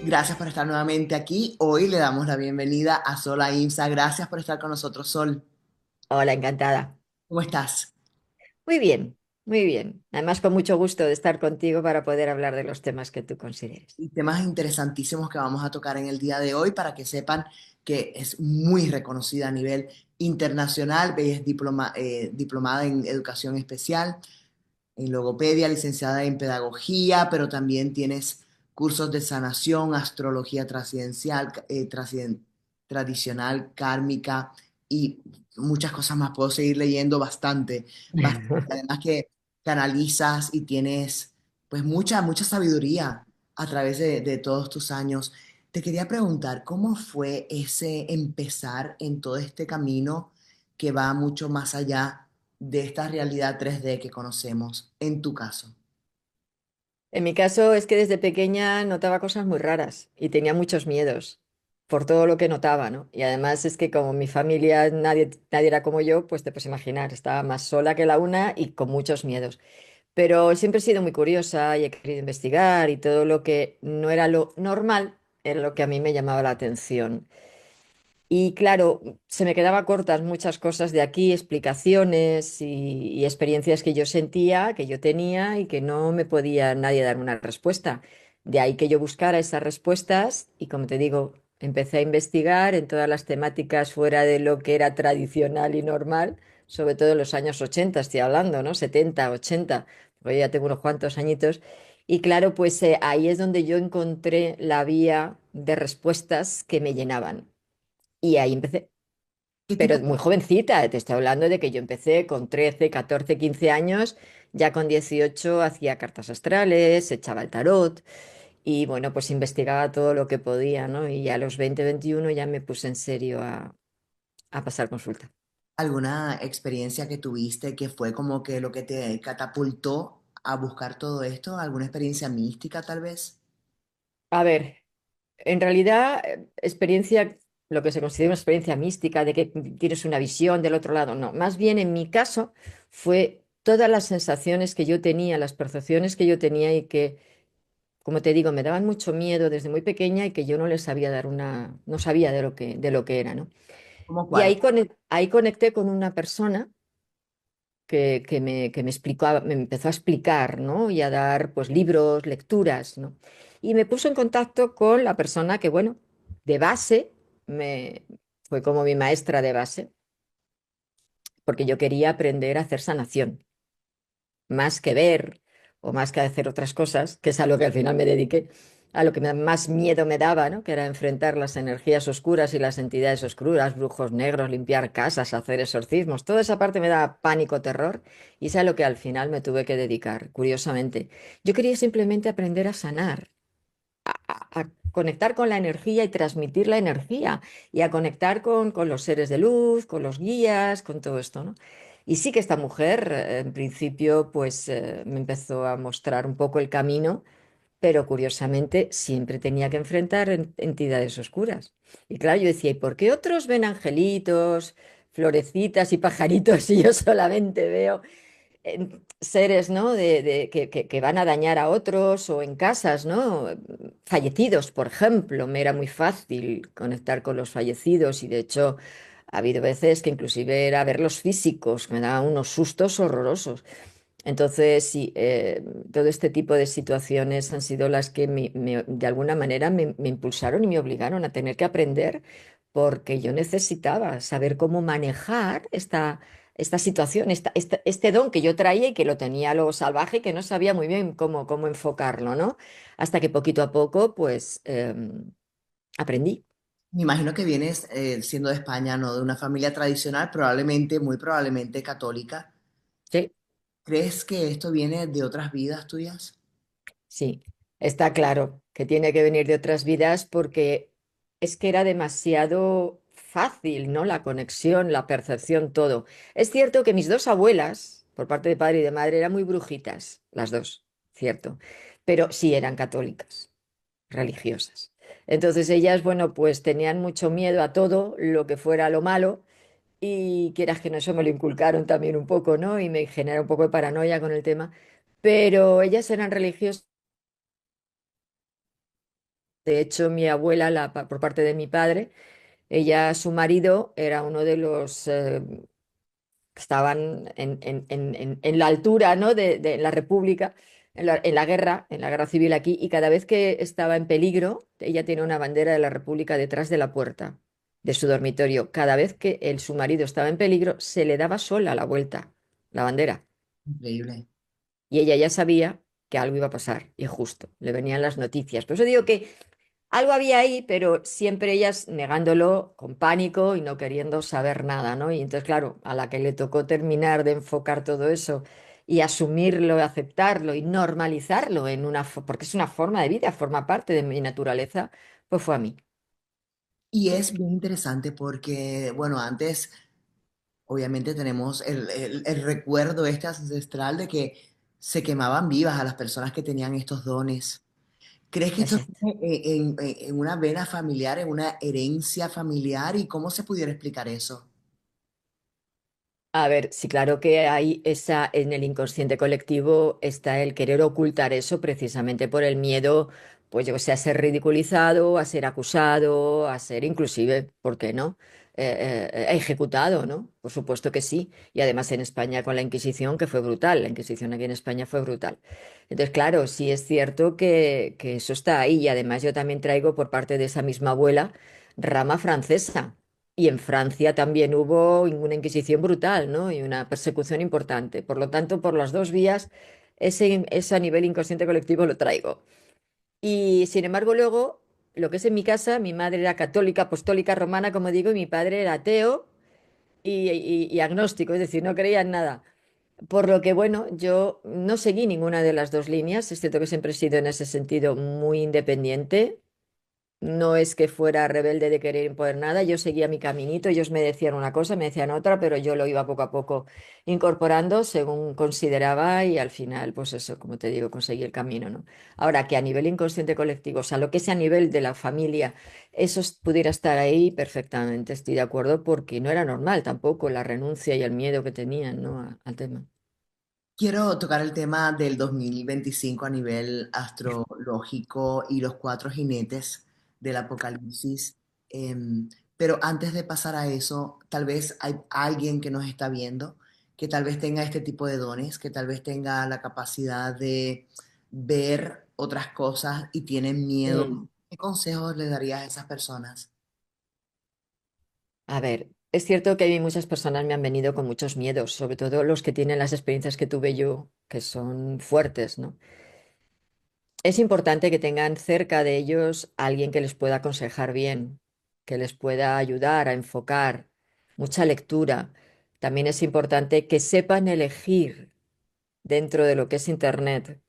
Gracias por estar nuevamente aquí. Hoy le damos la bienvenida a Sol Aimsa. Gracias por estar con nosotros, Sol. Hola, encantada. ¿Cómo estás? Muy bien, muy bien. Además, con mucho gusto de estar contigo para poder hablar de los temas que tú consideres. Y temas interesantísimos que vamos a tocar en el día de hoy para que sepan que es muy reconocida a nivel internacional. Ella es diplomada en educación especial, en logopedia, licenciada en pedagogía, pero también tienes cursos de sanación, astrología trascendencial, tradicional, kármica y muchas cosas más. Puedo seguir leyendo bastante, bastante. Además que canalizas y tienes pues mucha sabiduría a través de todos tus años. Te quería preguntar, ¿cómo fue ese empezar en todo este camino que va mucho más allá de esta realidad 3D que conocemos, en tu caso? En mi caso es que desde pequeña notaba cosas muy raras y tenía muchos miedos por todo lo que notaba, ¿no? Y además es que como mi familia nadie era como yo, pues te puedes imaginar, estaba más sola que la una y con muchos miedos. Pero siempre he sido muy curiosa y he querido investigar y todo lo que no era lo normal era lo que a mí me llamaba la atención. Y claro, se me quedaba cortas muchas cosas de aquí, explicaciones y experiencias que yo sentía, que yo tenía y que no me podía nadie dar una respuesta. De ahí que yo buscara esas respuestas y como te digo, empecé a investigar en todas las temáticas fuera de lo que era tradicional y normal, sobre todo en los años 80 estoy hablando, ¿no? 70 80 porque ya tengo unos cuantos añitos. Y claro, pues ahí es donde yo encontré la vía de respuestas que me llenaban. Y ahí empecé, ¿Qué tipo? pero muy jovencita, te estoy hablando de que yo empecé con 13 14 15 años, ya con 18 hacía cartas astrales, echaba el tarot y bueno, pues investigaba todo lo que podía, ¿no? Y a los 20 21 ya me puse en serio a pasar consulta. ¿Alguna experiencia que tuviste que fue como que lo que te catapultó a buscar todo esto? ¿Alguna experiencia mística tal vez? A ver, en realidad, experiencia, lo que se considera una experiencia mística, de que tienes una visión del otro lado, no. Más bien en mi caso fue todas las sensaciones que yo tenía, las percepciones que yo tenía y que, como te digo, me daban mucho miedo desde muy pequeña y que yo no les sabía dar no sabía de lo que era, ¿no? ¿Cómo Y cuál? ahí conecté con una persona que me explicaba, me empezó a explicar, ¿no? Y a dar, pues, libros, lecturas, ¿no? Y me puso en contacto con la persona que, bueno, de base, me, fue como mi maestra de base, porque yo quería aprender a hacer sanación, más que ver o más que hacer otras cosas, que es a lo que al final me dediqué, a lo que más miedo me daba, ¿no? Que era enfrentar las energías oscuras y las entidades oscuras, brujos negros, limpiar casas, hacer exorcismos. Toda esa parte me daba pánico, terror, y es a lo que al final me tuve que dedicar, curiosamente. Yo quería simplemente aprender a sanar, a conectar con la energía y transmitir la energía y a conectar con los seres de luz, con los guías, con todo esto, ¿no? Y sí que esta mujer, en principio, pues me empezó a mostrar un poco el camino, pero curiosamente siempre tenía que enfrentar entidades oscuras. Y claro, yo decía, ¿y por qué otros ven angelitos, florecitas y pajaritos y yo solamente veo seres, ¿no? Que van a dañar a otros o en casas, ¿no? Fallecidos, por ejemplo, me era muy fácil conectar con los fallecidos y de hecho ha habido veces que inclusive era verlos físicos, me daban unos sustos horrorosos. Entonces, sí, todo este tipo de situaciones han sido las que de alguna manera me impulsaron y me obligaron a tener que aprender porque yo necesitaba saber cómo manejar esta situación, este don que yo traía y que lo tenía a lo salvaje y que no sabía muy bien cómo enfocarlo, ¿no? Hasta que poquito a poco, pues, aprendí. Me imagino que vienes siendo de España, ¿no? De una familia tradicional, probablemente, muy probablemente católica. Sí, ¿Crees que esto viene de otras vidas tuyas? sí, está claro que tiene que venir de otras vidas porque es que era demasiado fácil, ¿no? La conexión, la percepción, todo. Es cierto que mis dos abuelas, por parte de padre y de madre, eran muy brujitas, las dos, cierto, pero sí eran católicas, religiosas. Entonces ellas, bueno, pues tenían mucho miedo a todo lo que fuera lo malo y quieras que no, eso me lo inculcaron también un poco, ¿no? Y me genera un poco de paranoia con el tema, pero ellas eran religiosas De hecho, mi abuela, por parte de mi padre, ella, su marido, era uno de los que estaban en la altura, ¿no? de la República, en la guerra civil aquí, y cada vez que estaba en peligro, ella tiene una bandera de la República detrás de la puerta de su dormitorio. Cada vez que su marido estaba en peligro, se le daba sola la vuelta, la bandera. Increíble. Y ella ya sabía que algo iba a pasar, y justo, le venían las noticias. Por eso digo que algo había ahí, pero siempre ellas negándolo con pánico y no queriendo saber nada, ¿no? Y entonces, claro, a la que le tocó terminar de enfocar todo eso y asumirlo, aceptarlo y normalizarlo porque es una forma de vida, forma parte de mi naturaleza, pues fue a mí. Y es bien interesante porque, bueno, antes obviamente tenemos el recuerdo este ancestral de que se quemaban vivas a las personas que tenían estos dones. ¿Crees que esto Exacto. viene en una vena familiar, en una herencia familiar? ¿Y cómo se pudiera explicar eso? A ver, sí, claro que hay esa, en el inconsciente colectivo está el querer ocultar eso precisamente por el miedo, pues yo que sé, a ser ridiculizado, a ser acusado, a ser inclusive, ¿por qué no? Ejecutado, ¿no? Por supuesto que sí. Y además en España con la Inquisición, que fue brutal, la Inquisición aquí en España fue brutal. Entonces, claro, sí es cierto que eso está ahí. Y además yo también traigo por parte de esa misma abuela rama francesa. Y en Francia también hubo una inquisición brutal, ¿no? Y una persecución importante. Por lo tanto, por las dos vías, ese a nivel inconsciente colectivo lo traigo. Y sin embargo, luego, lo que es en mi casa, mi madre era católica, apostólica, romana, como digo, y mi padre era ateo y agnóstico, es decir, no creía en nada. Por lo que, bueno, yo no seguí ninguna de las dos líneas. Es cierto que siempre he sido en ese sentido muy independiente. No es que fuera rebelde de querer imponer nada, yo seguía mi caminito, ellos me decían una cosa, me decían otra, pero yo lo iba poco a poco incorporando según consideraba y al final, pues eso, como te digo, conseguí el camino, ¿no? Ahora que a nivel inconsciente colectivo, o sea, lo que sea a nivel de la familia, pudiera estar ahí perfectamente, estoy de acuerdo, porque no era normal tampoco la renuncia y el miedo que tenían, ¿no? Al tema. Quiero tocar el tema del 2025 a nivel astrológico y los cuatro jinetes del apocalipsis. Pero antes de pasar a eso, tal vez hay alguien que nos está viendo que tal vez tenga este tipo de dones, que tal vez tenga la capacidad de ver otras cosas y tienen miedo. Mm. ¿Qué consejos le darías a esas personas? A ver, es cierto que hay muchas personas me han venido con muchos miedos, sobre todo los que tienen las experiencias que tuve yo, que son fuertes, ¿no? Es importante que tengan cerca de ellos alguien que les pueda aconsejar bien, que les pueda ayudar a enfocar, mucha lectura. También es importante que sepan elegir dentro de lo que es Internet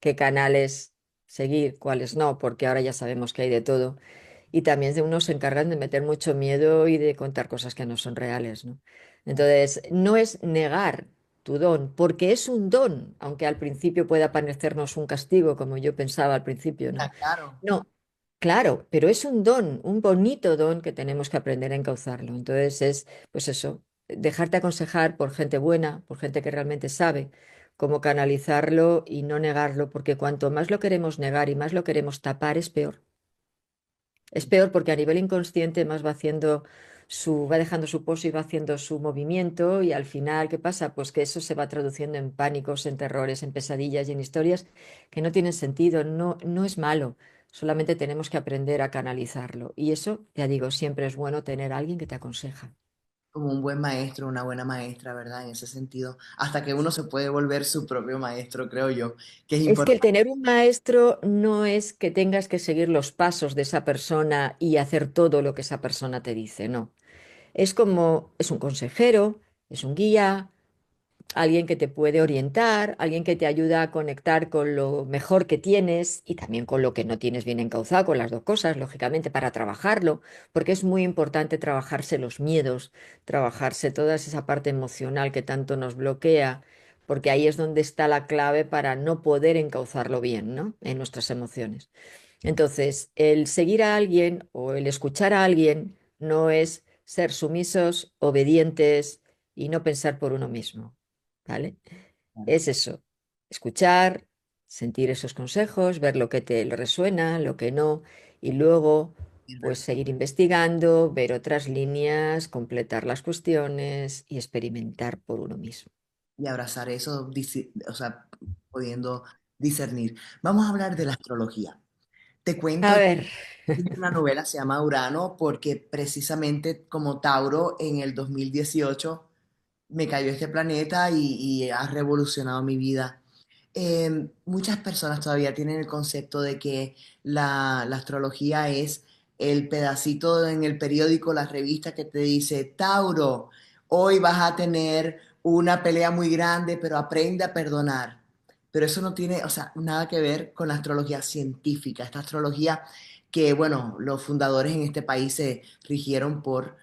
qué canales seguir, cuáles no, porque ahora ya sabemos que hay de todo. Y también de unos se encargan de meter mucho miedo y de contar cosas que no son reales, ¿no? Entonces, no es negar tu don, porque es un don, aunque al principio pueda parecernos un castigo, como yo pensaba al principio, ¿no? Ah, claro, No, claro, pero es un don, un bonito don que tenemos que aprender a encauzarlo. Entonces es, pues eso, dejarte aconsejar por gente buena, por gente que realmente sabe cómo canalizarlo y no negarlo, porque cuanto más lo queremos negar y más lo queremos tapar, es peor. Es peor porque a nivel inconsciente más va haciendo va dejando su pozo y va haciendo su movimiento y al final, ¿qué pasa? Pues que eso se va traduciendo en pánicos, en terrores, en pesadillas y en historias que no tienen sentido, no, no es malo, solamente tenemos que aprender a canalizarlo. Y eso, ya digo, siempre es bueno tener a alguien que te aconseja. como un buen maestro, una buena maestra, ¿verdad? En ese sentido, hasta que uno se puede volver su propio maestro, creo yo, que es Es que el importante. tener un maestro no es que tengas que seguir los pasos de esa persona y hacer todo lo que esa persona te dice, no. Es como, es un consejero, es un guía, alguien que te puede orientar, alguien que te ayuda a conectar con lo mejor que tienes y también con lo que no tienes bien encauzado, con las dos cosas, lógicamente, para trabajarlo, porque es muy importante trabajarse los miedos, trabajarse toda esa parte emocional que tanto nos bloquea, porque ahí es donde está la clave para no poder encauzarlo bien, ¿no? En nuestras emociones. Entonces, el seguir a alguien o el escuchar a alguien no es ser sumisos, obedientes y no pensar por uno mismo, ¿vale? Es eso, escuchar, sentir esos consejos, ver lo que te resuena, lo que no, y luego es pues verdad. seguir investigando, ver otras líneas, completar las cuestiones y experimentar por uno mismo. Y abrazar eso, o sea, pudiendo discernir. Vamos a hablar de la astrología. Te cuento, A ver, una novela se llama Urano porque precisamente como Tauro en el 2018 me cayó este planeta y ha revolucionado mi vida. Muchas personas todavía tienen el concepto de que la astrología es el pedacito en el periódico, la revista que te dice, Tauro, hoy vas a tener una pelea muy grande, pero aprende a perdonar. Pero eso no tiene, o sea, nada que ver con la astrología científica. Esta astrología que, bueno, los fundadores en este país se rigieron por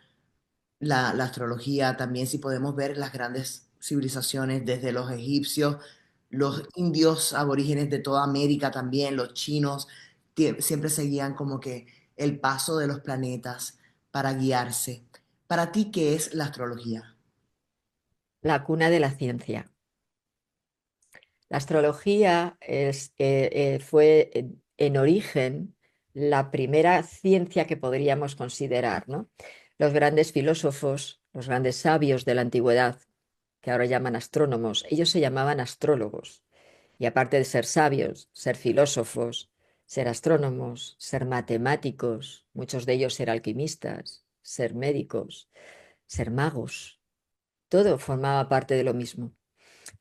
la astrología, también si podemos ver las grandes civilizaciones, desde los egipcios, los indios aborígenes de toda América también, los chinos, siempre seguían como que el paso de los planetas para guiarse. Para ti, ¿qué es la astrología? la cuna de la ciencia. La astrología fue en origen la primera ciencia que podríamos considerar, ¿no? Los grandes filósofos, los grandes sabios de la antigüedad, que ahora llaman astrónomos, ellos se llamaban astrólogos. Y aparte de ser sabios, ser filósofos, ser astrónomos, ser matemáticos, muchos de ellos ser alquimistas, ser médicos, ser magos, todo formaba parte de lo mismo.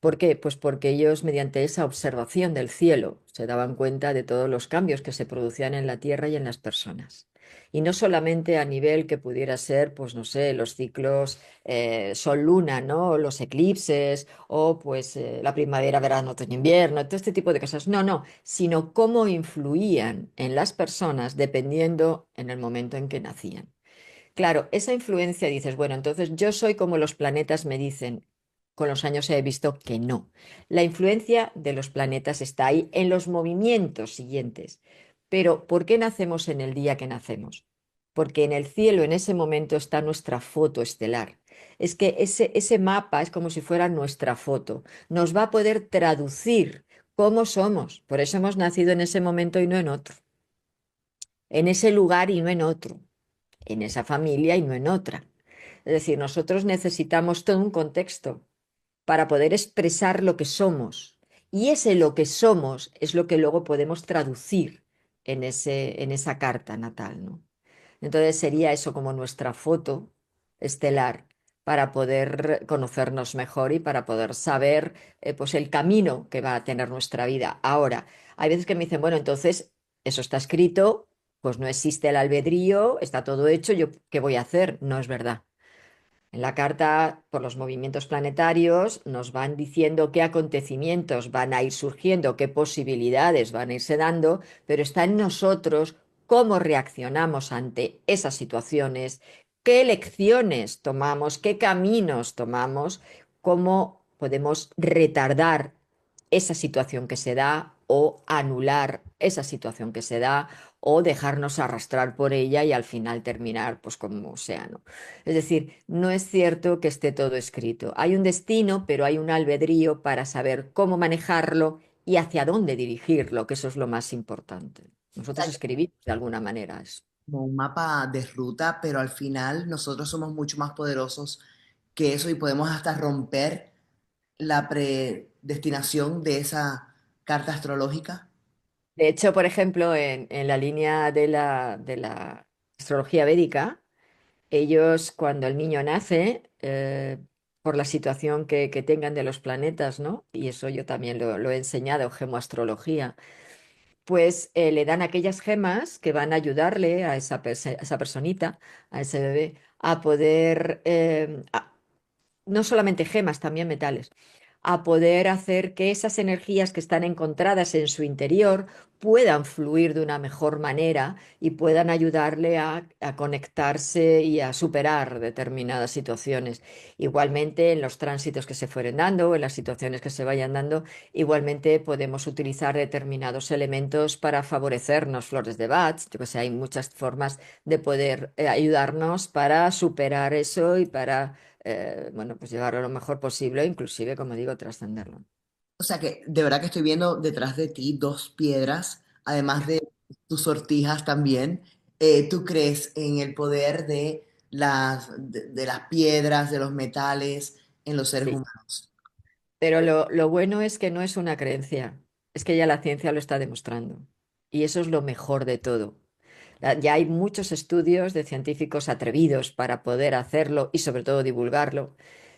¿Por qué? Pues porque ellos, mediante esa observación del cielo, se daban cuenta de todos los cambios que se producían en la Tierra y en las personas. Y no solamente a nivel que pudiera ser, pues no sé, los ciclos sol-luna, ¿no? O los eclipses, o pues la primavera, verano, otoño, invierno, todo este tipo de cosas. No, no, sino cómo influían en las personas dependiendo en el momento en que nacían. Claro, esa influencia dices, bueno, entonces yo soy como los planetas me dicen. Con los años he visto que no. La influencia de los planetas está ahí en los movimientos siguientes. Pero ¿por qué nacemos en el día que nacemos? Porque en el cielo en ese momento está nuestra foto estelar. Es que ese mapa es como si fuera nuestra foto. Nos va a poder traducir cómo somos. Por eso hemos nacido en ese momento y no en otro. En ese lugar y no en otro, en esa familia y no en otra. Es decir, nosotros necesitamos todo un contexto para poder expresar lo que somos. Y ese lo que somos es lo que luego podemos traducir en esa carta natal, ¿no? Entonces sería eso como nuestra foto estelar para poder conocernos mejor y para poder saber pues el camino que va a tener nuestra vida. Ahora, hay veces que me dicen, bueno, entonces eso está escrito, pues no existe el albedrío, está todo hecho, ¿yo qué voy a hacer? No es verdad. En la carta, por los movimientos planetarios, nos van diciendo qué acontecimientos van a ir surgiendo, qué posibilidades van a irse dando, pero está en nosotros cómo reaccionamos ante esas situaciones, qué elecciones tomamos, qué caminos tomamos, cómo podemos retardar esa situación que se da o anular esa situación que se da o dejarnos arrastrar por ella y al final terminar pues como sea, ¿no? Es decir, no es cierto que esté todo escrito. Hay un destino, pero hay un albedrío para saber cómo manejarlo y hacia dónde dirigirlo, que eso es lo más importante. O Nosotros sea, que escribimos de alguna manera eso. como un mapa de ruta, pero al final nosotros somos mucho más poderosos que eso y podemos hasta romper la predestinación de esa carta astrológica. De hecho, por ejemplo, en la línea de la astrología védica, ellos cuando el niño nace, por la situación que tengan de los planetas, ¿no? Y eso yo también lo he enseñado, gemoastrología pues le dan aquellas gemas que van a ayudarle a a esa personita, a ese bebé, a poder, no solamente gemas, también metales, a poder hacer que esas energías que están encontradas en su interior puedan fluir de una mejor manera y puedan ayudarle a conectarse y a superar determinadas situaciones. Igualmente, en los tránsitos que se fueren dando, o en las situaciones que se vayan dando, igualmente podemos utilizar determinados elementos para favorecernos, flores de Bach, yo que sé, hay muchas formas de poder ayudarnos para superar eso y para bueno, pues llevarlo lo mejor posible, inclusive, como digo, trascenderlo. O sea que de verdad que estoy viendo detrás de ti dos piedras, además de tus sortijas también. ¿Tú crees en el poder de de las piedras, de los metales en los seres Sí. humanos? Pero lo bueno es que no es una creencia, es que ya la ciencia lo está demostrando. Y eso es lo mejor de todo. Ya hay muchos estudios de científicos atrevidos para poder hacerlo y sobre todo divulgarlo,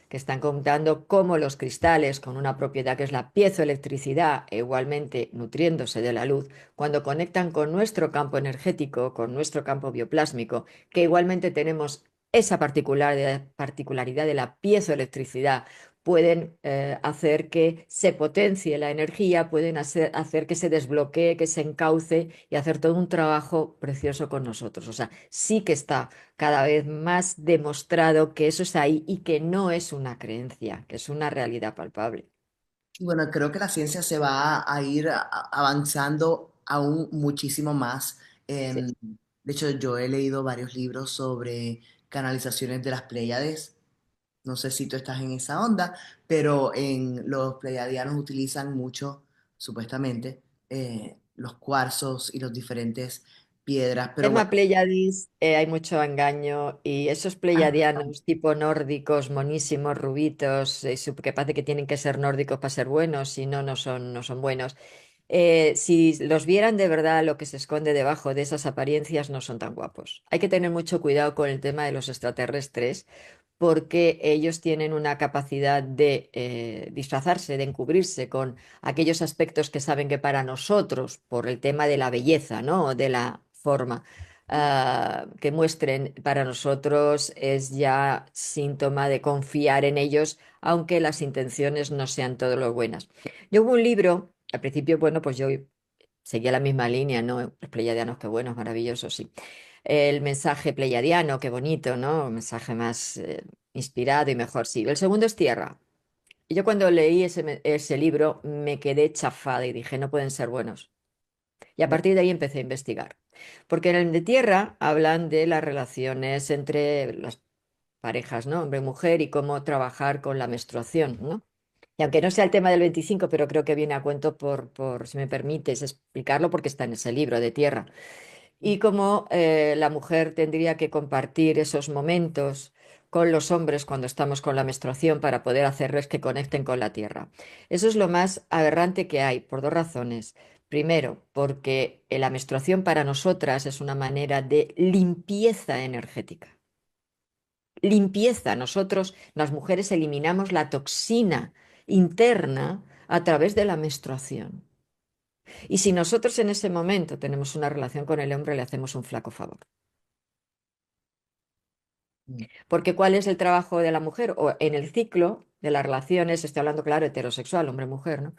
que están contando cómo los cristales, con una propiedad que es la piezoelectricidad, e igualmente nutriéndose de la luz, cuando conectan con nuestro campo energético, con nuestro campo bioplásmico, que igualmente tenemos esa particularidad de la piezoelectricidad, pueden hacer que se potencie la energía, pueden hacer que se desbloquee, que se encauce y hacer todo un trabajo precioso con nosotros. O sea, sí que está cada vez más demostrado que eso es ahí y que no es una creencia, que es una realidad palpable. Y bueno, creo que la ciencia se va a ir avanzando aún muchísimo más. Sí. De hecho, yo he leído varios libros sobre canalizaciones de las Pléyades. No sé si tú estás en esa onda, pero en los pleiadianos utilizan mucho, supuestamente, los cuarzos y los diferentes piedras. Pero bueno, Tema Pleiadis, hay mucho engaño y esos pleiadianos tipo nórdicos, monísimos, rubitos, que parece que tienen que ser nórdicos para ser buenos, si no, no son buenos. Si los vieran de verdad, lo que se esconde debajo de esas apariencias no son tan guapos. Hay que tener mucho cuidado con el tema de los extraterrestres, porque ellos tienen una capacidad de disfrazarse, de encubrirse con aquellos aspectos que saben que para nosotros, por el tema de la belleza, ¿no? De la forma que muestren para nosotros es ya síntoma de confiar en ellos, aunque las intenciones no sean todo lo buenas. Yo hubo un libro, al principio, bueno, pues yo seguía la misma línea, ¿no? Los pleiadianos, qué buenos, maravillosos, sí. El mensaje pleiadiano, qué bonito, ¿no? Un mensaje más inspirado y mejor, sí. El segundo es tierra. Y yo cuando leí ese libro me quedé chafada y dije, no pueden ser buenos. Y a partir de ahí empecé a investigar. Porque en el de tierra hablan de las relaciones entre las parejas, ¿no? Hombre y mujer y cómo trabajar con la menstruación, ¿no? Y aunque no sea el tema del 25, pero creo que viene a cuento si me permites explicarlo, porque está en ese libro de tierra. Y cómo la mujer tendría que compartir esos momentos con los hombres cuando estamos con la menstruación para poder hacerles que conecten con la tierra. Eso es lo más aberrante que hay, por dos razones. Primero, porque la menstruación para nosotras es una manera de limpieza energética. Limpieza. Nosotros, las mujeres, eliminamos la toxina interna a través de la menstruación. Y si nosotros en ese momento tenemos una relación con el hombre, le hacemos un flaco favor. Porque ¿cuál es el trabajo de la mujer? O en el ciclo de las relaciones, estoy hablando, claro, heterosexual, hombre-mujer, ¿no?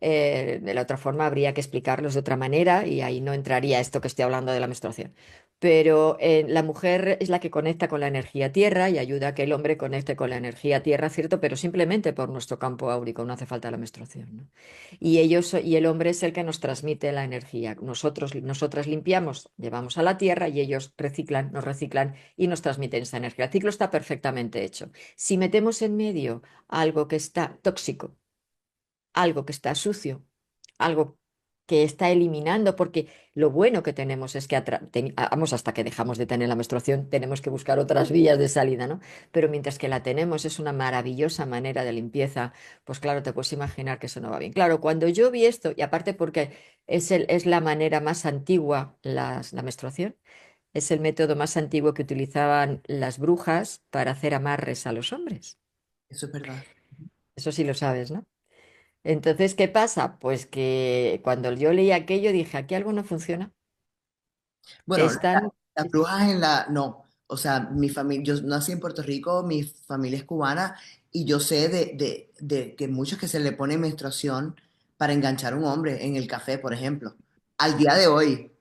De la otra forma habría que explicarlos de otra manera y ahí no entraría esto que estoy hablando de la menstruación. Pero la mujer es la que conecta con la energía tierra y ayuda a que el hombre conecte con la energía tierra, ¿cierto? Pero simplemente por nuestro campo áurico, no hace falta la menstruación, ¿no? Y el hombre es el que nos transmite la energía. Nosotras limpiamos, llevamos a la tierra y ellos reciclan, nos reciclan y nos transmiten esa energía. El ciclo está perfectamente hecho. Si metemos en medio algo que está tóxico, algo que está sucio, algo que está eliminando, porque lo bueno que tenemos es que vamos hasta que dejamos de tener la menstruación, tenemos que buscar otras vías de salida, ¿no? Pero mientras que la tenemos es una maravillosa manera de limpieza, pues claro, te puedes imaginar que eso no va bien. Claro, cuando yo vi esto, y aparte porque es la manera más antigua, la menstruación, es el método más antiguo que utilizaban las brujas para hacer amarres a los hombres. eso es verdad. Eso sí lo sabes, ¿no? Entonces, ¿qué pasa? Pues que cuando yo leí aquello dije, aquí algo no funciona. Bueno, Están... las brujas en la, no, o sea, mi familia, yo nací en Puerto Rico, mi familia es cubana y yo sé de que muchos que se le pone menstruación para enganchar a un hombre en el café, por ejemplo. Al día de hoy,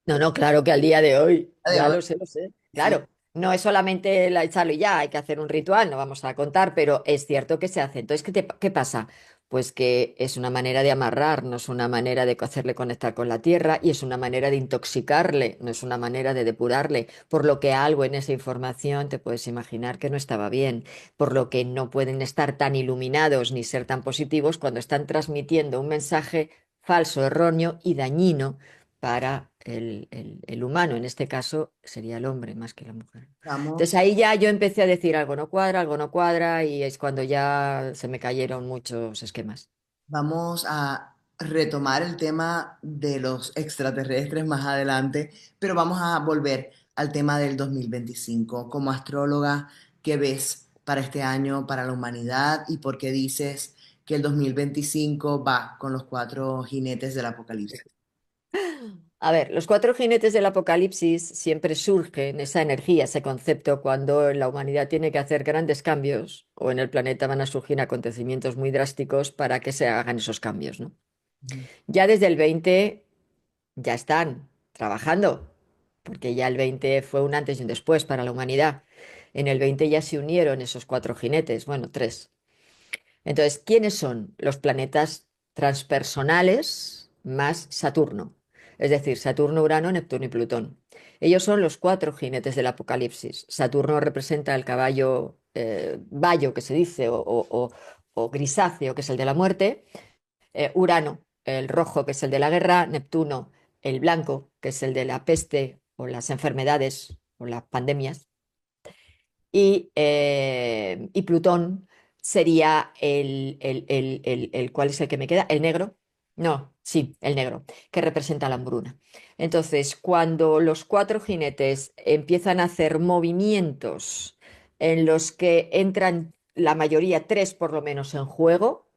No, no, claro que al día de hoy, al día ya de hoy, lo sé, lo sé. sí, Claro, no es solamente echarlo y ya, hay que hacer un ritual, no vamos a contar, pero es cierto que se hace. Entonces, ¿qué pasa? Pues que es una manera de amarrar, no es una manera de hacerle conectar con la tierra y es una manera de intoxicarle, no es una manera de depurarle, por lo que algo en esa información te puedes imaginar que no estaba bien, por lo que no pueden estar tan iluminados ni ser tan positivos cuando están transmitiendo un mensaje falso, erróneo y dañino el humano, en este caso sería el hombre más que la mujer. Entonces Vamos, ahí ya yo empecé a decir algo no cuadra, y es cuando ya se me cayeron muchos esquemas. vamos a retomar el tema de los extraterrestres más adelante, pero vamos a volver al tema del 2025. Como astróloga, ¿qué ves para este año, para la humanidad y por qué dices que el 2025 va con los cuatro jinetes del apocalipsis? A ver, los cuatro jinetes del apocalipsis siempre surgen, esa energía, ese concepto, cuando la humanidad tiene que hacer grandes cambios o en el planeta van a surgir acontecimientos muy drásticos para que se hagan esos cambios, ¿no? Ujú. Ya desde el 20 ya están trabajando, porque ya el 20 fue un antes y un después para la humanidad. En el 20 ya se unieron esos cuatro jinetes, bueno, tres. Entonces, ¿quiénes son los planetas transpersonales más Saturno? Es decir, Saturno, Urano, Neptuno y Plutón. Ellos son los cuatro jinetes del Apocalipsis. Saturno representa el caballo bayo, que se dice, o grisáceo, que es el de la muerte. Urano, el rojo, que es el de la guerra. Neptuno, el blanco, que es el de la peste o las enfermedades o las pandemias. Y Plutón sería ¿cuál es el que me queda? ¿El negro? No, sí, el negro, que representa la hambruna. Entonces, cuando los cuatro jinetes empiezan a hacer movimientos en los que entran la mayoría, tres por lo menos, en juego,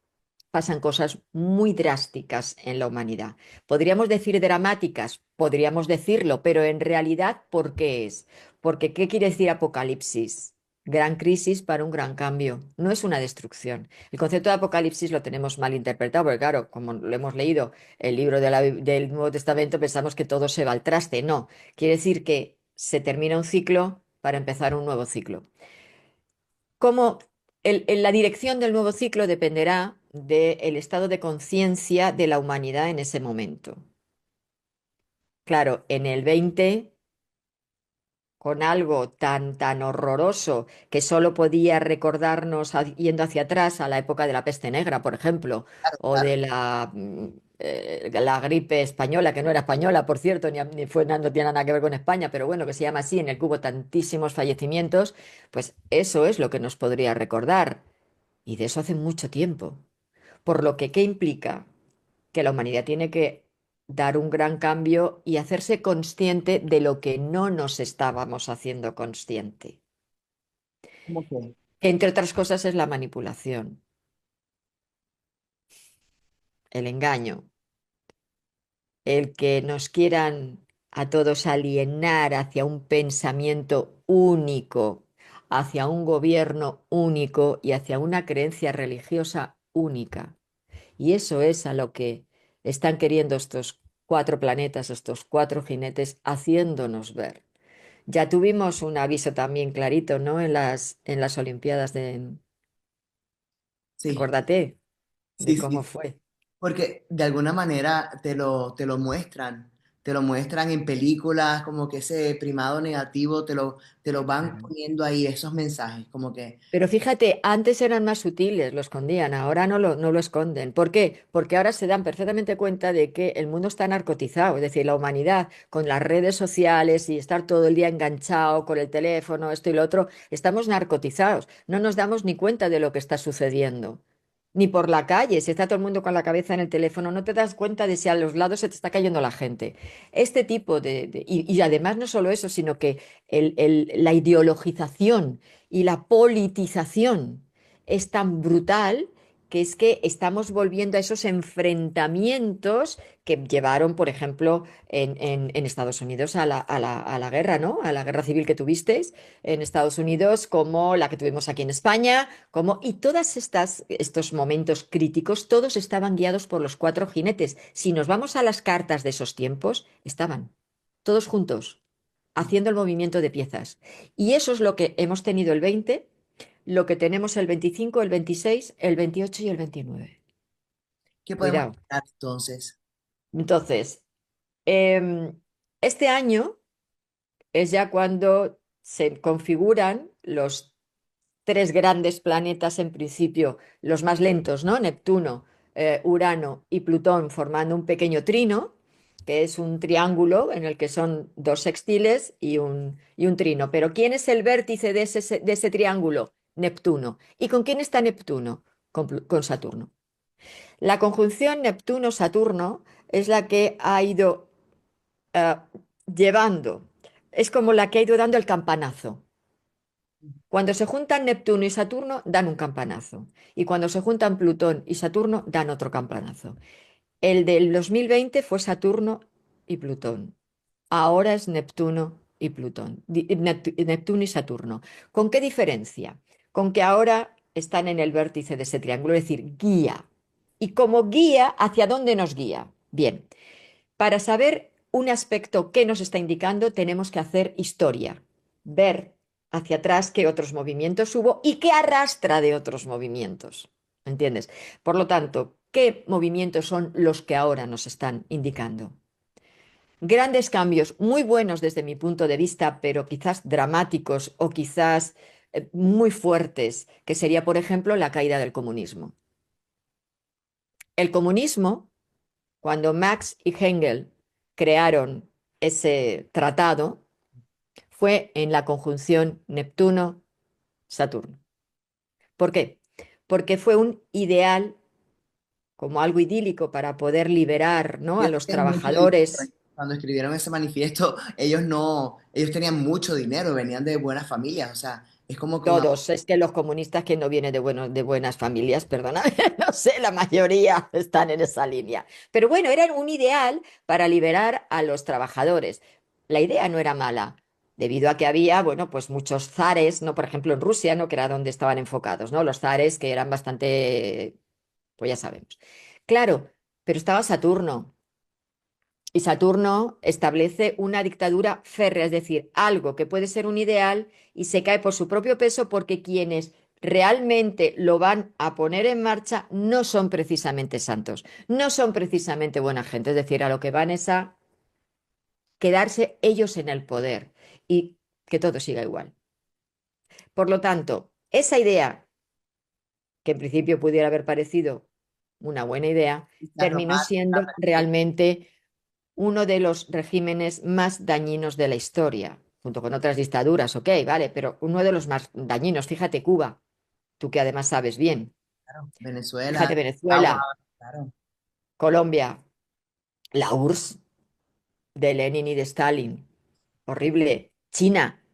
pasan cosas muy drásticas en la humanidad. Podríamos decir dramáticas, podríamos decirlo, pero en realidad, ¿por qué es? Porque, ¿qué quiere decir apocalipsis? Gran crisis para un gran cambio. No es una destrucción. El concepto de apocalipsis lo tenemos mal interpretado, porque claro, como lo hemos leído el libro del Nuevo Testamento, pensamos que todo se va al traste. No, quiere decir que se termina un ciclo para empezar un nuevo ciclo. Cómo la dirección del nuevo ciclo dependerá del estado de conciencia de la humanidad en ese momento. Claro, en el 20, con algo tan horroroso que solo podía recordarnos yendo hacia atrás a la época de la peste negra, por ejemplo, Claro, o claro. de la gripe española, que no era española, por cierto, ni fue, no tiene nada que ver con España, pero bueno, que se llama así, en el que hubo tantísimos fallecimientos, pues eso es lo que nos podría recordar. Y de eso hace mucho tiempo. Por lo que, ¿qué implica? Que la humanidad tiene que dar un gran cambio y hacerse consciente de lo que no nos estábamos haciendo consciente. ¿Cómo que? Entre otras cosas es la manipulación, el engaño, el que nos quieran a todos alienar hacia un pensamiento único, hacia un gobierno único y hacia una creencia religiosa única. Y eso es a lo que están queriendo estos cuatro planetas, estos cuatro jinetes, haciéndonos ver. Ya tuvimos un aviso también clarito, ¿no? En las Olimpiadas Sí, acuérdate de sí, cómo sí. fue. Porque de alguna manera te lo muestran en películas, como que ese primado negativo, te lo van Claro. poniendo ahí, esos mensajes, como que, Pero fíjate, antes eran más sutiles, lo escondían, ahora no lo esconden. ¿Por qué? Porque ahora se dan perfectamente cuenta de que el mundo está narcotizado, es decir, la humanidad con las redes sociales y estar todo el día enganchado con el teléfono, esto y lo otro, estamos narcotizados, no nos damos ni cuenta de lo que está sucediendo. Ni por la calle, si está todo el mundo con la cabeza en el teléfono, no te das cuenta de si a los lados se te está cayendo la gente. Este tipo y además no solo eso, sino que la ideologización y la politización es tan brutal que es que estamos volviendo a esos enfrentamientos que llevaron, por ejemplo, en Estados Unidos a la guerra, ¿no? A la guerra civil que tuvisteis en Estados Unidos, como la que tuvimos aquí en España, y todas estos momentos críticos, todos estaban guiados por los cuatro jinetes. Si nos vamos a las cartas de esos tiempos, estaban todos juntos, haciendo el movimiento de piezas. Y eso es lo que hemos tenido el 20, lo que tenemos el 25, el 26, el 28 y el 29. ¿qué podemos Cuidado. esperar entonces? Entonces, em, este año es ya cuando se configuran los tres grandes planetas, en principio, los más lentos, ¿no? Neptuno, Urano y Plutón formando un pequeño trino. que es un triángulo en el que son dos sextiles y un trino. Pero ¿quién es el vértice de ese triángulo? Neptuno. ¿Y con quién está Neptuno? Con Saturno. La conjunción Neptuno-Saturno es la que ha ido eh, llevando, es como la que ha ido dando el campanazo. Cuando se juntan Neptuno y Saturno, dan un campanazo. Y cuando se juntan Plutón y Saturno, dan otro campanazo. El del 2020 fue Saturno y Plutón. Ahora es Neptuno y Plutón. Neptuno y Saturno. ¿Con qué diferencia? Con que ahora están en el vértice de ese triángulo, es decir, guía. Y como guía, ¿hacia dónde nos guía? Bien, para saber un aspecto que nos está indicando, tenemos que hacer historia, ver hacia atrás qué otros movimientos hubo y qué arrastra de otros movimientos. ¿Entiendes? Por lo tanto, ¿qué movimientos son los que ahora nos están indicando? Grandes cambios, muy buenos desde mi punto de vista, pero quizás dramáticos o quizás muy fuertes, que sería, por ejemplo, la caída del comunismo. El comunismo, cuando Marx y Engels crearon ese tratado, fue en la conjunción Neptuno-Saturno. ¿Por qué? Porque fue un ideal como algo idílico para poder liberar, ¿no?, a Ellos los tenían mucho dinero. trabajadores. Cuando escribieron ese manifiesto, ellos no, ellos tenían mucho dinero, venían de buenas familias, o sea, es como que una... Todos, es que los comunistas que no vienen de buenas familias, perdona, no sé, la mayoría están en esa línea. Pero bueno, era un ideal para liberar a los trabajadores. La idea no era mala, debido a que había, bueno, pues muchos zares, ¿no? Por ejemplo, en Rusia, ¿no? Que era donde estaban enfocados, ¿no? Los zares que eran bastante, pues ya sabemos. Claro, pero estaba Saturno. Y Saturno establece una dictadura férrea, es decir, algo que puede ser un ideal y se cae por su propio peso porque quienes realmente lo van a poner en marcha no son precisamente santos, no son precisamente buena gente, es decir, a lo que van es a quedarse ellos en el poder y que todo siga igual. Por lo tanto, esa idea, que en principio pudiera haber parecido una buena idea, quizás terminó siendo realmente uno de los regímenes más dañinos de la historia, junto con otras dictaduras, ok, vale, pero uno de los más dañinos, fíjate Cuba, tú que además sabes bien, Claro, Venezuela, fíjate agua, Venezuela, claro, Colombia, la URSS de Lenin y de Stalin, horrible, China,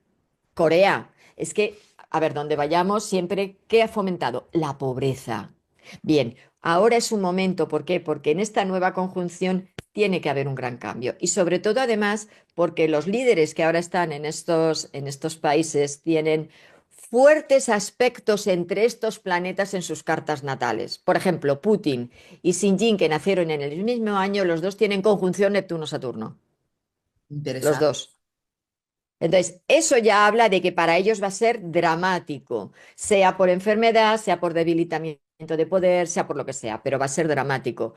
Corea, es que, a ver, donde vayamos, siempre, ¿qué ha fomentado? La pobreza. Bien, ahora es un momento, ¿por qué? Porque en esta nueva conjunción tiene que haber un gran cambio. Y sobre todo, además, porque los líderes que ahora están en estos países tienen fuertes aspectos entre estos planetas en sus cartas natales. Por ejemplo, Putin y Xi Jinping, que nacieron en el mismo año, los dos tienen conjunción Neptuno-Saturno. Los interesante. dos. Entonces, eso ya habla de que para ellos va a ser dramático, sea por enfermedad, sea por debilitamiento de poder, sea por lo que sea, pero va a ser dramático.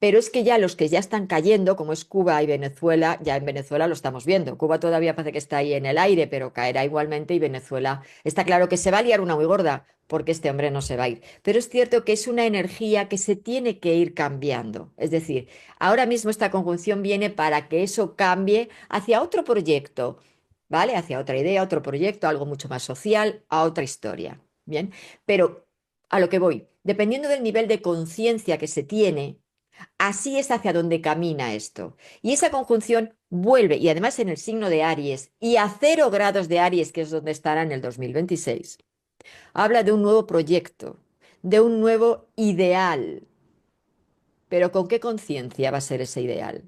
Pero es que ya los que ya están cayendo, como es Cuba y Venezuela, ya en Venezuela lo estamos viendo. Cuba todavía parece que está ahí en el aire, pero caerá igualmente y Venezuela está claro que se va a liar una muy gorda, porque este hombre no se va a ir. Pero es cierto que es una energía que se tiene que ir cambiando. Es decir, ahora mismo esta conjunción viene para que eso cambie hacia otro proyecto. ¿Vale? Hacia otra idea, otro proyecto, algo mucho más social, a otra historia. Bien, pero a lo que voy, dependiendo del nivel de conciencia que se tiene, así es hacia donde camina esto. Y esa conjunción vuelve, y además en el signo de Aries, y a 0 grados de Aries, que es donde estará en el 2026, habla de un nuevo proyecto, de un nuevo ideal. Pero ¿con qué conciencia va a ser ese ideal?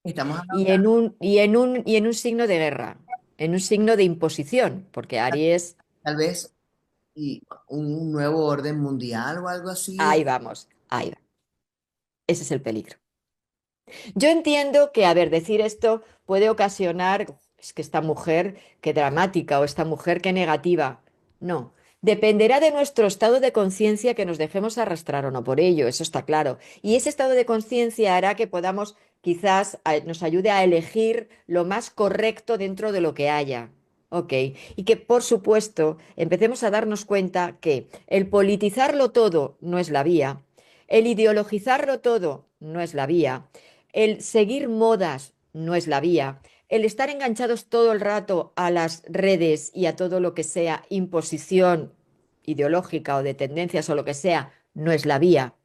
Estamos hablando Y en un signo de guerra, en un signo de imposición, porque Aries, tal vez y un nuevo orden mundial o algo así. ahí vamos, ahí va. Ese es el peligro. Yo entiendo que, a ver, decir esto puede ocasionar, es que esta mujer, qué dramática, o esta mujer, qué negativa. No, dependerá de nuestro estado de conciencia que nos dejemos arrastrar o no por ello, eso está claro. Y ese estado de conciencia hará que podamos, quizás, nos ayude a elegir lo más correcto dentro de lo que haya. Ok, y que por supuesto empecemos a darnos cuenta que el politizarlo todo no es la vía, el ideologizarlo todo no es la vía, El seguir modas no es la vía. El estar enganchados todo el rato a las redes y a todo lo que sea imposición ideológica o de tendencias o lo que sea, no es la vía.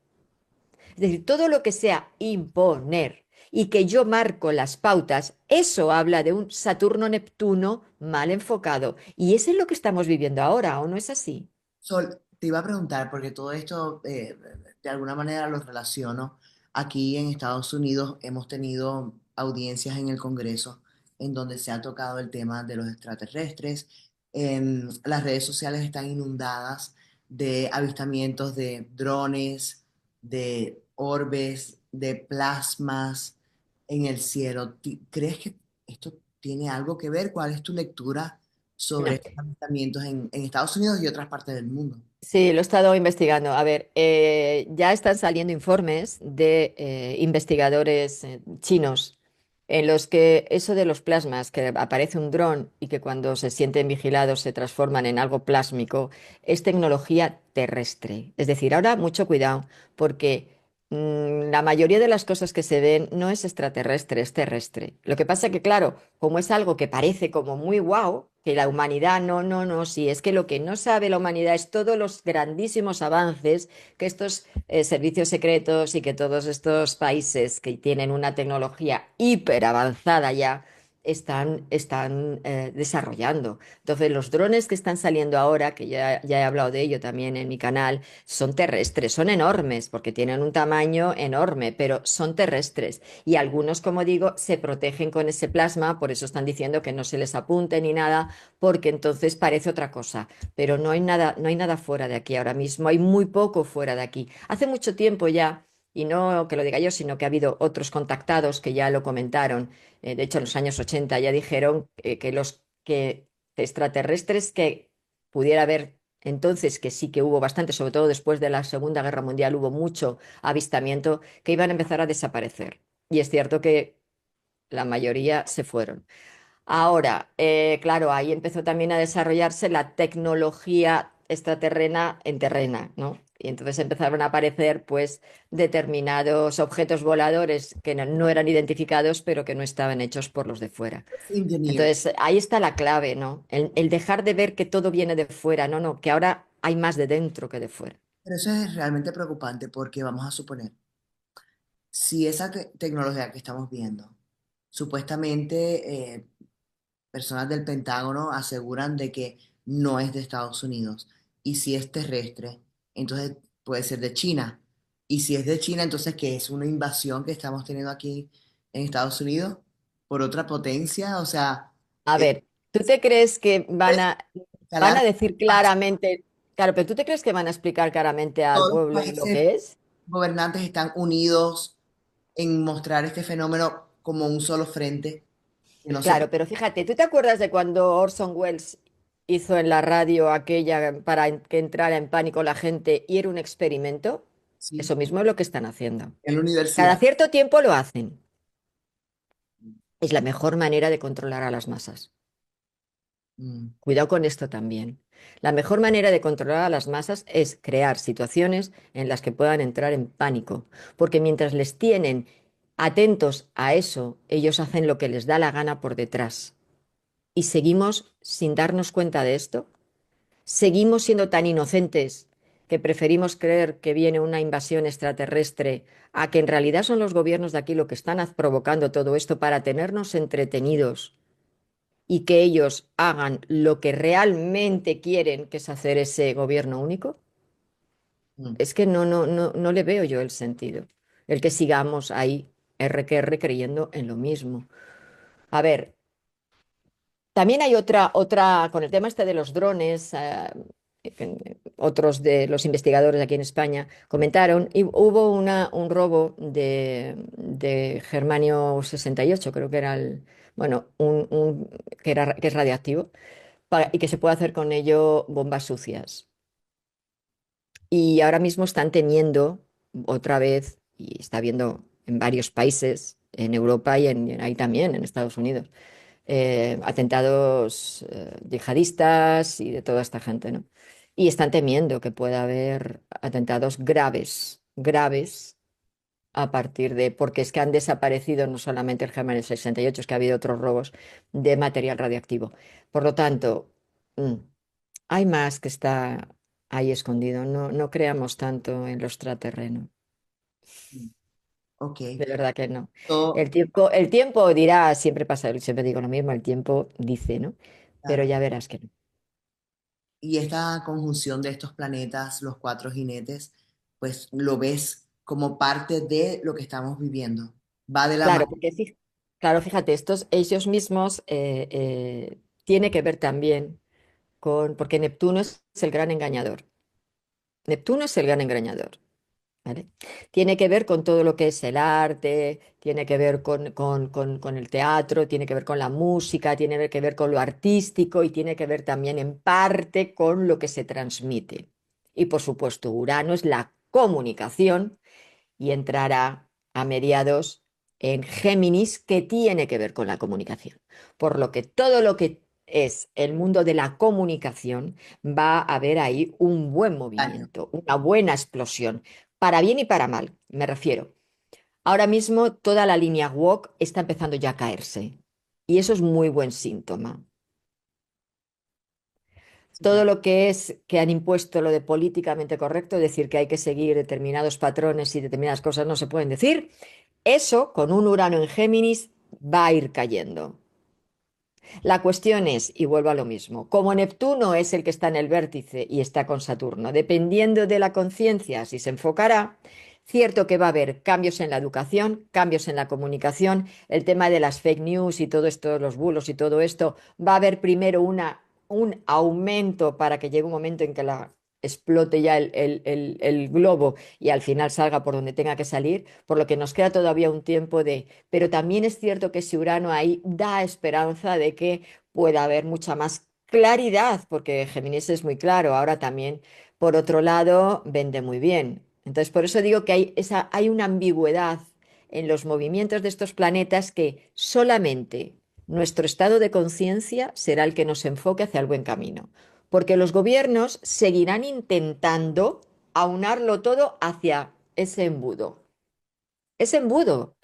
Es decir, todo lo que sea imponer y que yo marco las pautas, eso habla de un Saturno-Neptuno mal enfocado. Y eso es lo que estamos viviendo ahora, ¿o no es así? Sol, te iba a preguntar, porque todo esto de alguna manera lo relaciono. Aquí en Estados Unidos hemos tenido audiencias en el Congreso en donde se ha tocado el tema de los extraterrestres. Las redes sociales están inundadas de avistamientos de drones, de orbes, de plasmas en el cielo. ¿Crees que esto tiene algo que ver? ¿Cuál es tu lectura sobre No. estos avistamientos en Estados Unidos y otras partes del mundo? Sí, lo he estado investigando. A ver, ya están saliendo informes de investigadores chinos en los que eso de los plasmas, que aparece un dron y que cuando se sienten vigilados se transforman en algo plásmico, es tecnología terrestre. Es decir, ahora mucho cuidado, porque la mayoría de las cosas que se ven no es extraterrestre, es terrestre. Lo que pasa que, claro, como es algo que parece como muy guau, que la humanidad no, sí, es que lo que no sabe la humanidad es todos los grandísimos avances que estos servicios secretos y que todos estos países que tienen una tecnología hiper avanzada ya están desarrollando. Entonces, los drones que están saliendo ahora, que ya he hablado de ello también en mi canal, son terrestres, son enormes porque tienen un tamaño enorme, pero son terrestres. Y algunos, como digo, se protegen con ese plasma, por eso están diciendo que no se les apunte ni nada, porque entonces parece otra cosa. Pero no hay nada fuera de aquí ahora mismo, hay muy poco fuera de aquí. Hace mucho tiempo ya, y no que lo diga yo, sino que ha habido otros contactados que ya lo comentaron. De hecho, en los años 80 ya dijeron que los que extraterrestres que pudiera haber entonces, que sí que hubo bastante, sobre todo después de la Segunda Guerra Mundial, hubo mucho avistamiento, que iban a empezar a desaparecer. Y es cierto que la mayoría se fueron. Ahora, claro, ahí empezó también a desarrollarse la tecnología extraterrena en terrena, ¿no? Y entonces empezaron a aparecer, pues, determinados objetos voladores que no eran identificados, pero que no estaban hechos por los de fuera. Engineer. Entonces, ahí está la clave, ¿no? El dejar de ver que todo viene de fuera, no, que ahora hay más de dentro que de fuera. Pero eso es realmente preocupante porque vamos a suponer, si esa tecnología que estamos viendo, supuestamente personas del Pentágono aseguran de que no es de Estados Unidos, y si es terrestre, entonces puede ser de China. Y si es de China, entonces que es una invasión que estamos teniendo aquí en Estados Unidos por otra potencia, o sea, A eh, ver, ¿tú te crees que puede van escalar a decir claramente, claro, pero tú te crees que van a explicar claramente al todos los pueblo lo países que es? gobernantes están unidos en mostrar este fenómeno como un solo frente, que no se Claro, pero fíjate, ¿tú te acuerdas de cuando Orson Welles hizo en la radio aquella para que entrara en pánico la gente y era un experimento? sí, Eso mismo es lo que están haciendo. en la Cada universidad. cierto tiempo lo hacen. Es la mejor manera de controlar a las masas. Mm, Cuidado con esto también. La mejor manera de controlar a las masas es crear situaciones en las que puedan entrar en pánico, porque mientras les tienen atentos a eso, ellos hacen lo que les da la gana por detrás. Y seguimos sin darnos cuenta de esto. Seguimos siendo tan inocentes que preferimos creer que viene una invasión extraterrestre a que en realidad son los gobiernos de aquí lo que están provocando todo esto para tenernos entretenidos y que ellos hagan lo que realmente quieren, que es hacer ese gobierno único. mm. Es que no le veo yo el sentido. El que sigamos ahí, R que R, creyendo en lo mismo. A ver, también hay otra, con el tema este de los drones, otros de los investigadores aquí en España comentaron, y hubo un robo de germanio 68, creo que era bueno, que es radiactivo, y que se puede hacer con ello bombas sucias. Y ahora mismo están teniendo otra vez, y está habiendo en varios países, en Europa y ahí también, en Estados Unidos, atentados yihadistas y de toda esta gente, ¿no? Y están temiendo que pueda haber atentados graves, graves, a partir de, porque es que han desaparecido no solamente el Gémenes 68, es que ha habido otros robos de material radiactivo. Por lo tanto, mm, hay más que está ahí escondido. No, no creamos tanto en lo extraterreno. Ok. De verdad que no. Todo, El tiempo dirá, siempre pasa, siempre digo lo mismo, el tiempo dice, ¿no? Pero claro. ya verás que no. Y esta conjunción de estos planetas, los cuatro jinetes, pues lo ves como parte de lo que estamos viviendo. Va de la Claro, mano. porque claro, fíjate, estos ellos mismos tiene que ver también con, porque Neptuno es el gran engañador. Neptuno es el gran engañador. ¿Vale? Tiene que ver con todo lo que es el arte, tiene que ver con el teatro, tiene que ver con la música, tiene que ver con lo artístico y tiene que ver también en parte con lo que se transmite. Y por supuesto, Urano es la comunicación y entrará a mediados en Géminis, que tiene que ver con la comunicación. Por lo que todo lo que es el mundo de la comunicación va a haber ahí un buen Año. movimiento, una buena explosión, para bien y para mal, me refiero. Ahora mismo toda la línea WOC está empezando ya a caerse y eso es muy buen síntoma. Sí, Todo claro. lo que es que han impuesto lo de políticamente correcto, decir que hay que seguir determinados patrones y determinadas cosas no se pueden decir, eso con un Urano en Géminis va a ir cayendo. La cuestión es, y vuelvo a lo mismo, como Neptuno es el que está en el vértice y está con Saturno, dependiendo de la conciencia, si se enfocará, cierto que va a haber cambios en la educación, cambios en la comunicación, el tema de las fake news y todo esto, los bulos y todo esto, va a haber primero un aumento para que llegue un momento en que explote ya el globo y al final salga por donde tenga que salir, por lo que nos queda todavía un tiempo de, pero también es cierto que ese Urano ahí da esperanza de que pueda haber mucha más claridad, porque Géminis es muy claro, ahora también, por otro lado, vende muy bien. Entonces, por eso digo que hay una ambigüedad en los movimientos de estos planetas que solamente nuestro estado de conciencia será el que nos enfoque hacia el buen camino, porque los gobiernos seguirán intentando aunarlo todo hacia ese embudo. Ese embudo.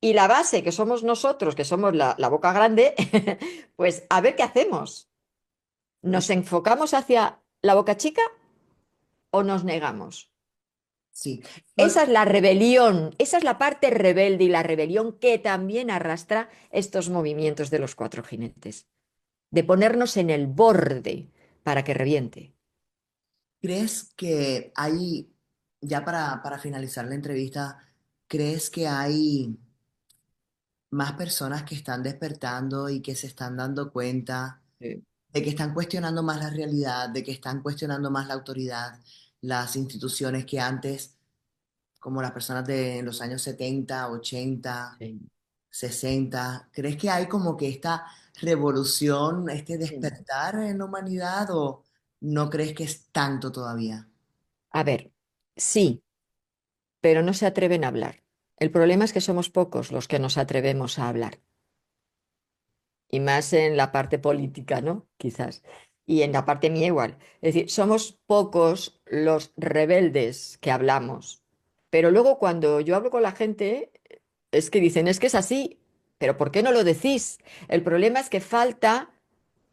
Y la base, que somos nosotros, que somos la boca grande, pues a ver qué hacemos. Pero ¿Nos enfocamos hacia la boca chica o nos negamos? sí. Esa es la rebelión, esa es la parte rebelde y la rebelión que también arrastra estos movimientos de los cuatro jinetes, de ponernos en el borde para que reviente. ¿Crees que hay, ya para finalizar la entrevista, crees que hay más personas que están despertando y que se están dando cuenta Sí, de que están cuestionando más la realidad, de que están cuestionando más la autoridad, las instituciones que antes, como las personas de los años 70, 80, sí. 60, ¿crees que hay como que esta revolución, este Sí. despertar en la humanidad o no crees que es tanto todavía? A ver, sí, pero no se atreven a hablar. El problema es que somos pocos los que nos atrevemos a hablar. Y más en la parte política, ¿no? Quizás. Y en la parte mía igual. Es decir, somos pocos los rebeldes que hablamos. Pero luego cuando yo hablo con la gente, es que dicen, es que es así, pero ¿por qué no lo decís? El problema es que falta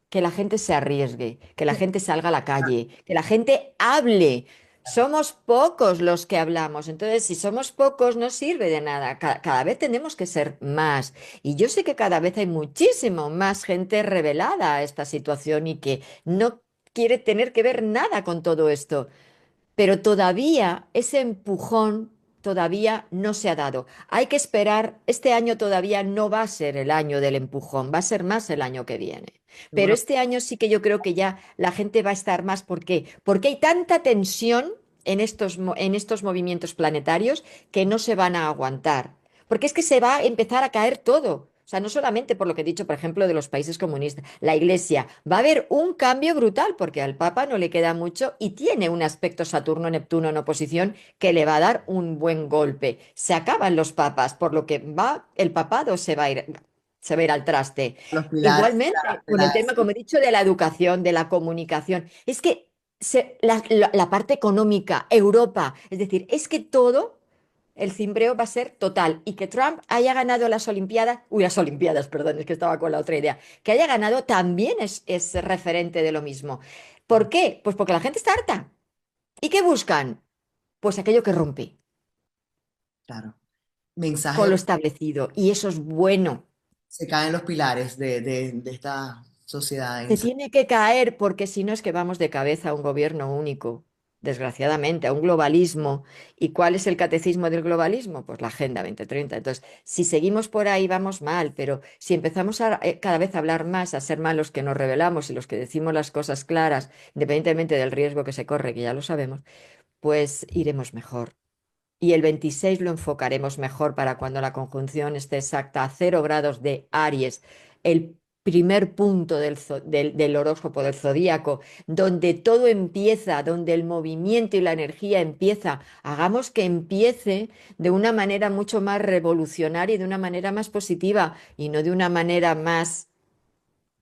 que la gente se arriesgue, que la gente salga a la calle, que la gente hable. Somos pocos los que hablamos, entonces si somos pocos no sirve de nada. Cada vez tenemos que ser más. Y yo sé que cada vez hay muchísimo más gente revelada a esta situación y que no quiere tener que ver nada con todo esto. Pero todavía ese empujón todavía no se ha dado. Hay que esperar, este año todavía no va a ser el año del empujón, va a ser más el año que viene. Pero Bueno, este año sí que yo creo que ya la gente va a estar más. ¿Por qué? Porque hay tanta tensión en estos movimientos planetarios que no se van a aguantar. Porque es que se va a empezar a caer todo. O sea, no solamente por lo que he dicho, por ejemplo, de los países comunistas, la Iglesia, va a haber un cambio brutal porque al Papa no le queda mucho y tiene un aspecto Saturno-Neptuno en oposición que le va a dar un buen golpe. Se acaban los papas, por lo que va, el papado se va a ir al traste. los pilares Igualmente, de con el la, tema, como he dicho, de la educación, de la comunicación, es que la parte económica, Europa, es decir, es que todo. el cimbreo va a ser total y que Trump haya ganado las Olimpiadas, perdón, es que estaba con la otra idea, que haya ganado también es referente de lo mismo. ¿Por qué? Pues porque la gente está harta. ¿Y qué buscan? Pues aquello que rompe Claro. con Mensaje, lo establecido y eso es bueno. se caen los pilares de esta sociedad en Se esa. tiene que caer porque si no es que vamos de cabeza a un gobierno único, desgraciadamente, a un globalismo. ¿Y cuál es el catecismo del globalismo? Pues la Agenda 2030. Entonces, si seguimos por ahí vamos mal, pero si empezamos a cada vez a hablar más, a ser más los que nos rebelamos y los que decimos las cosas claras, independientemente del riesgo que se corre, que ya lo sabemos, pues iremos mejor. Y el 26 lo enfocaremos mejor para cuando la conjunción esté exacta a 0 grados de Aries, el primer punto del horóscopo del zodíaco, donde todo empieza, donde el movimiento y la energía empieza. Hagamos que empiece de una manera mucho más revolucionaria y de una manera más positiva y no de una manera más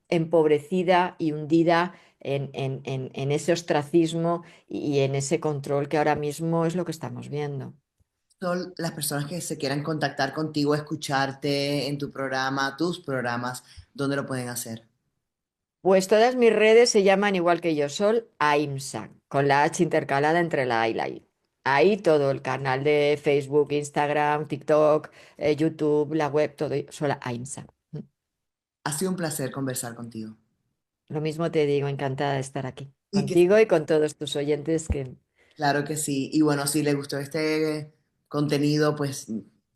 empobrecida y hundida en ese ostracismo y en ese control que ahora mismo es lo que estamos viendo. Son las personas que se quieran contactar contigo, escucharte en tu programa, tus programas, ¿dónde lo pueden hacer? Pues todas mis redes se llaman igual que yo, Sol Aimsa, con la H intercalada entre la A y la I. Ahí todo, el canal de Facebook, Instagram, TikTok, YouTube, la web, todo, Sol Aimsa. Ha sido un placer conversar contigo. Lo mismo te digo, encantada de estar aquí Y que contigo y con todos tus oyentes que claro que sí. Y bueno, si les gustó este contenido, pues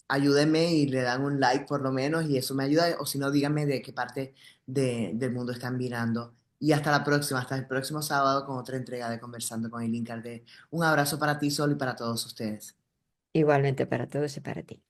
ayúdenme y le dan un like por lo menos y eso me ayuda. O si no, díganme de qué parte del mundo están mirando. Y hasta la próxima, hasta el próximo sábado con otra entrega de Conversando con Eileen Cardé. Un abrazo para ti, Sol, y para todos ustedes. igualmente para todos y para ti.